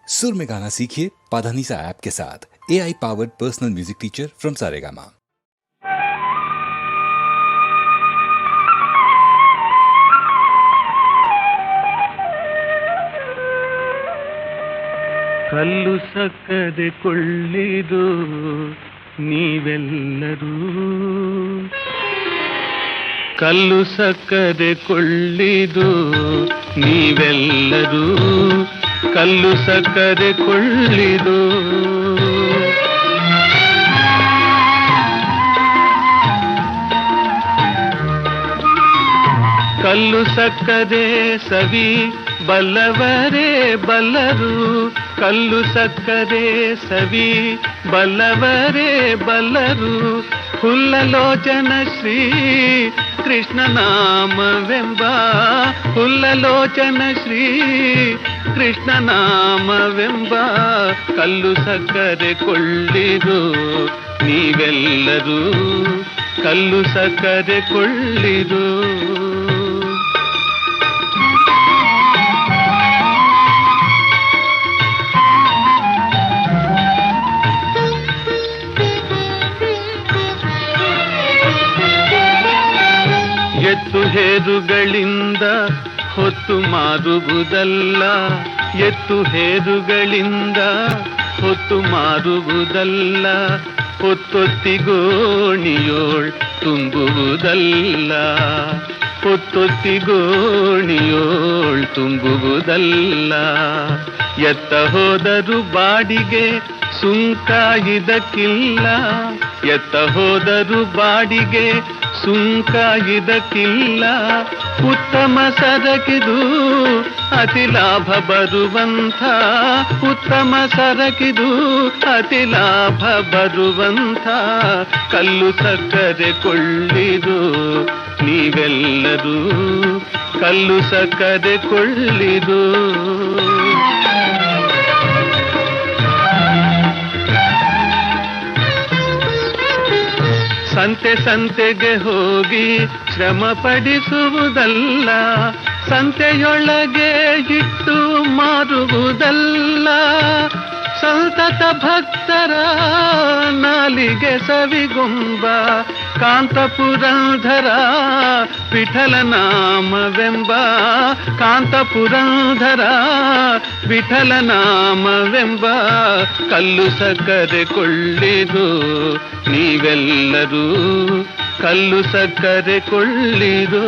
सुर में गाना सीखिए पाधानीसा ऐप के साथ। AI powered personal music teacher from Saregama. ಕಲ್ಲು ಸಕ್ಕದೆ ಕೊಳ್ಳಿದು ನೀವೆಲ್ಲರೂ, ಕಲ್ಲು ಸಕ್ಕದೆ ಕೊಳ್ಳಿದು ನೀವೆಲ್ಲರೂ, ಕಲ್ಲು ಸಕ್ಕದೆ ಕೊಳ್ಳಿದು. ಕಲ್ಲು ಸಕ್ಕದೆ ಸವಿ ಬಲ್ಲವರೇ ಬಲ್ಲರು, ಕಲ್ಲು ಸಕ್ಕದೆ ಸವಿ ಬಲ್ಲವರೇ ಬಲ್ಲರು. ಹುಲ್ಲಲೋಚನ ಶ್ರೀ ಕೃಷ್ಣ ನಾಮವೆಂಬ, ಹುಲ್ಲಲೋಚನ ಶ್ರೀ ಕೃಷ್ಣ ನಾಮವೆಂಬ ಕಲ್ಲು ಸಕ್ಕರೆ ಕೊಳ್ಳಿರು ನೀವೆಲ್ಲರೂ, ಕಲ್ಲು ಸಕ್ಕರೆ ಕೊಳ್ಳಿರು. ಎತ್ತು ಹೇರುಗಳಿಂದ ಹೊತ್ತು ಮಾರುವುದಲ್ಲ, ಎತ್ತು ಹೇರುಗಳಿಂದ ಹೊತ್ತು ಮಾರುವುದಲ್ಲ, ಹೊತ್ತೊತ್ತಿಗೋಣಿಯೋಳ್ ತುಂಬುವುದಲ್ಲ, ಹೊತ್ತೊತ್ತಿಗೋಣಿಯೋಳ್ ತುಂಬುವುದಲ್ಲ. ಎತ್ತ ಹೋದರು ಬಾಡಿಗೆ ಸುಂಕ ಇದಕ್ಕಿಲ್ಲ, ಎತ್ತ ಹೋದರು ಬಾಡಿಗೆ ಸುಂಕ ಇದಕ್ಕಿಲ್ಲ. ಉತ್ತಮ ಸರಕಿದು ಅತಿ ಲಾಭ ಬರುವಂಥ, ಉತ್ತಮ ಸರಕಿದು ಅತಿ ಲಾಭ ಬರುವಂಥ ಕಲ್ಲು ಸಕ್ಕರೆ ಕೊಳ್ಳಿರು ನೀವೆಲ್ಲರೂ, ಕಲ್ಲು ಸಕ್ಕರೆ ಕೊಳ್ಳಿರು. ಸಂತೆ ಸಂತೆಗೆ ಹೋಗಿ ಶ್ರಮ ಪಡಿಸುವುದಲ್ಲ, ಸಂತೆಯೊಳಗೆ ಇಟ್ಟು ಮಾರುವುದಲ್ಲ. ಸಂತತ ಭಕ್ತರ ನಾಲಿಗೆ ಸವಿಗೊಂಬ ಕಾಂತಪುರಂಧರ ವಿಠಲ ನಾಮವೆಂಬ, ಕಾಂತಪುರಂಧರ ವಿಠಲ ನಾಮವೆಂಬ ಕಲ್ಲು ಸಕ್ಕರೆ ಕೊಳ್ಳಿರು ನೀವೆಲ್ಲರೂ, ಕಲ್ಲು ಸಕ್ಕರೆ ಕೊಳ್ಳಿರು.